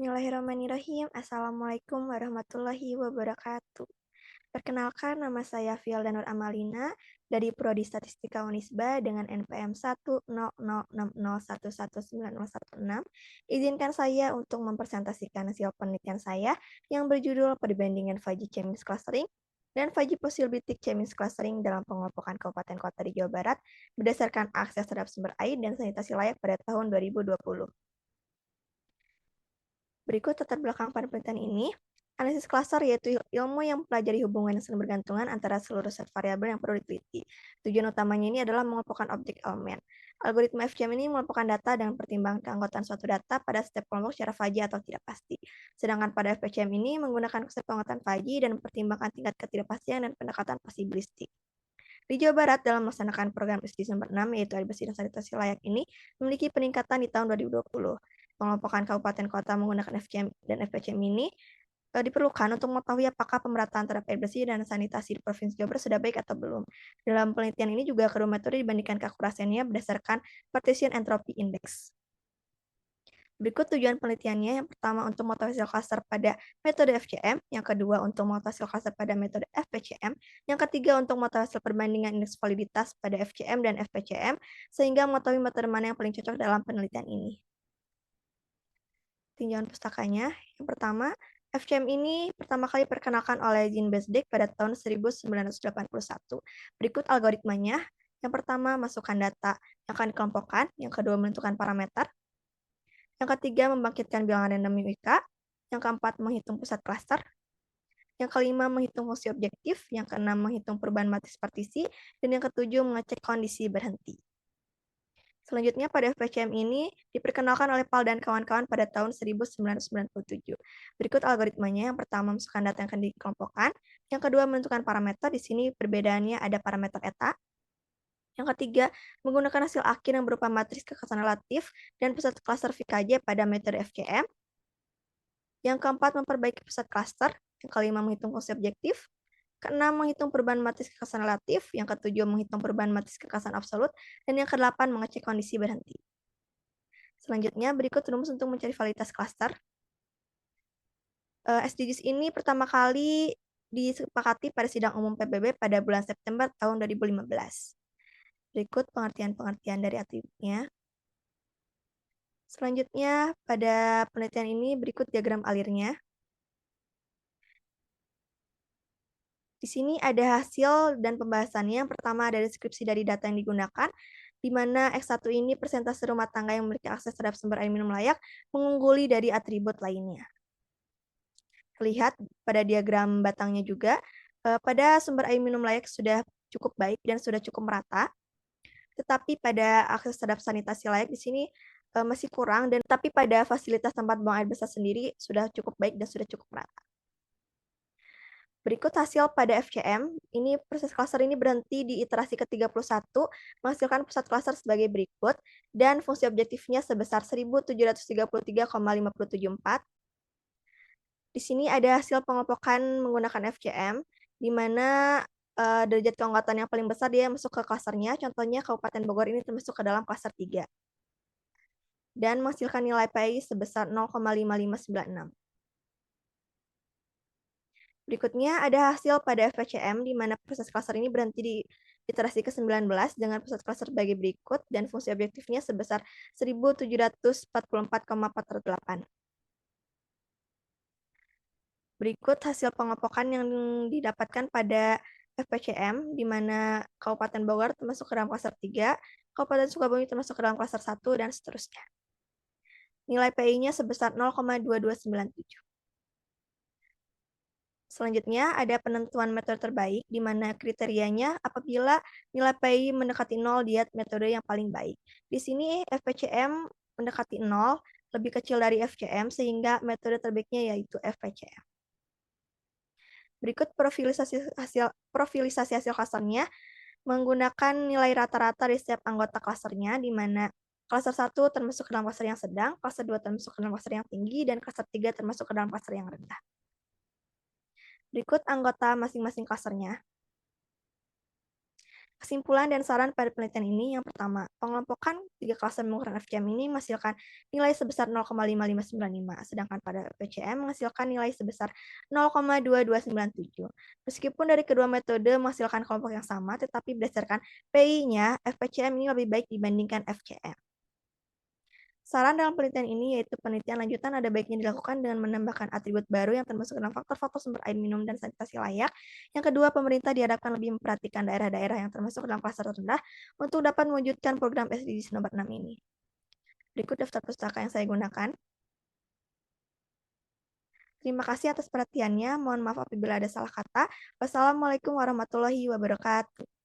Bismillahirrahmanirrahim. Assalamualaikum warahmatullahi wabarakatuh. Perkenalkan, nama saya Fielda Nur Amalina dari Prodi Statistika Unisba dengan NPM 1006011119016. Izinkan saya untuk mempresentasikan hasil penelitian saya yang berjudul Perbandingan Faji Chemis Clustering dan Faji Possibility Chemis Clustering dalam pengelompokan kabupaten kota di Jawa Barat berdasarkan akses terhadap sumber air dan sanitasi layak pada tahun 2020. Berikut latar belakang pada penelitian ini. Analisis klaster yaitu ilmu yang mempelajari hubungan dan saling bergantungan antara seluruh set variabel yang perlu diteliti. Tujuan utamanya ini adalah mengelompokkan objek elemen. Algoritma FCM ini mengelompokkan data dengan pertimbangan keanggotaan suatu data pada setiap kelompok secara faji atau tidak pasti. Sedangkan pada FPCM ini menggunakan konsep penguatan faji dan mempertimbangkan tingkat ketidakpastian dan pendekatan posibilistik. Di Jawa Barat, dalam melaksanakan program SDGs nomor 6, yaitu air bersih dan sanitasi layak ini, memiliki peningkatan di tahun 2020. Pengelompokan kabupaten kota menggunakan FCM dan FPCM ini diperlukan untuk mengetahui apakah pemerataan terhadap air bersih dan sanitasi di Provinsi Jawa Barat sudah baik atau belum. Dalam penelitian ini juga kedua metode dibandingkan keakurasiannya berdasarkan Partition Entropy Index. Berikut tujuan penelitiannya. Yang pertama, untuk mengetahui hasil klaster pada metode FCM. Yang kedua, untuk mengetahui hasil klaster pada metode FPCM. Yang ketiga, untuk mengetahui hasil perbandingan indeks validitas pada FCM dan FPCM, sehingga mengetahui metode mana yang paling cocok dalam penelitian ini. Tinjauan pustakanya. Yang pertama, FCM ini pertama kali diperkenalkan oleh Jean Bezdek pada tahun 1981. Berikut algoritmanya. Yang pertama, masukkan data yang akan dikelompokkan. Yang kedua, menentukan parameter. Yang ketiga, membangkitkan bilangan random UIK. Yang keempat, menghitung pusat klaster. Yang kelima, menghitung fungsi objektif. Yang keenam, menghitung perubahan matris partisi. Dan yang ketujuh, mengecek kondisi berhenti. Selanjutnya, pada FPCM ini diperkenalkan oleh Pal dan kawan-kawan pada tahun 1997. Berikut algoritmanya. Yang pertama, masukkan data yang akan dikelompokkan. Yang kedua, menentukan parameter. Di sini perbedaannya ada parameter eta. Yang ketiga, menggunakan hasil akhir yang berupa matris kekerasan relatif dan pusat klaster VKJ pada metode FCM. Yang keempat, memperbaiki pusat klaster. Yang kelima, menghitung fungsi objektif. Keenam, menghitung perubahan matris kekerasan relatif. Yang ketujuh, menghitung perubahan matris kekerasan absolut. Dan yang kedelapan, mengecek kondisi berhenti. Selanjutnya, berikut rumus untuk mencari validitas klaster. SDGs ini pertama kali disepakati pada sidang umum PBB pada bulan September tahun 2015. Berikut pengertian-pengertian dari atributnya. Selanjutnya, pada penelitian ini berikut diagram alirnya. Di sini ada hasil dan pembahasannya. Yang pertama ada deskripsi dari data yang digunakan, di mana X1 ini persentase rumah tangga yang memiliki akses terhadap sumber air minum layak mengungguli dari atribut lainnya. Lihat pada diagram batangnya juga, pada sumber air minum layak sudah cukup baik dan sudah cukup merata. Tetapi pada akses terhadap sanitasi layak di sini masih kurang, dan tapi pada fasilitas tempat buang air besar sendiri sudah cukup baik dan sudah cukup merata. Berikut hasil pada FCM. Ini proses klaster ini berhenti di iterasi ke-31, menghasilkan pusat klaster sebagai berikut, dan fungsi objektifnya sebesar 1733,574. Di sini ada hasil pengelompokan menggunakan FCM, di mana derajat keanggotaan yang paling besar dia masuk ke klasternya. Contohnya Kabupaten Bogor ini termasuk ke dalam klaster 3. Dan menghasilkan nilai PI sebesar 0,5596. Berikutnya ada hasil pada FPCM, di mana proses klaster ini berhenti di iterasi ke-19 dengan pusat klaster sebagai berikut, dan fungsi objektifnya sebesar 1744,408. Berikut hasil pengelompokan yang didapatkan pada FPCM, di mana Kabupaten Bogor termasuk ke dalam klaster 3, Kabupaten Sukabumi termasuk ke dalam klaster 1, dan seterusnya. Nilai PI-nya sebesar 0,2297. Selanjutnya ada penentuan metode terbaik, di mana kriterianya apabila nilai PI mendekati 0, dia metode yang paling baik. Di sini FPCM mendekati 0, lebih kecil dari FCM, sehingga metode terbaiknya yaitu FPCM. Berikut profilisasi hasil klasternya menggunakan nilai rata-rata dari setiap anggota klasternya, di mana klaster 1 termasuk ke dalam klaster yang sedang, klaster 2 termasuk ke dalam klaster yang tinggi, dan klaster 3 termasuk ke dalam klaster yang rendah. Berikut anggota masing-masing klasternya. Kesimpulan dan saran pada penelitian ini yang pertama, pengelompokan 3 klaster mengukuran FCM ini menghasilkan nilai sebesar 0,5595, sedangkan pada PCM menghasilkan nilai sebesar 0,2297. Meskipun dari kedua metode menghasilkan kelompok yang sama, tetapi berdasarkan PI-nya, FPCM ini lebih baik dibandingkan FCM. Saran dalam penelitian ini yaitu penelitian lanjutan ada baiknya dilakukan dengan menambahkan atribut baru yang termasuk dalam faktor-faktor sumber air minum dan sanitasi layak. Yang kedua, pemerintah diharapkan lebih memperhatikan daerah-daerah yang termasuk dalam klaster rendah untuk dapat mewujudkan program SDGs nomor 6 ini. Berikut daftar pustaka yang saya gunakan. Terima kasih atas perhatiannya. Mohon maaf apabila ada salah kata. Wassalamualaikum warahmatullahi wabarakatuh.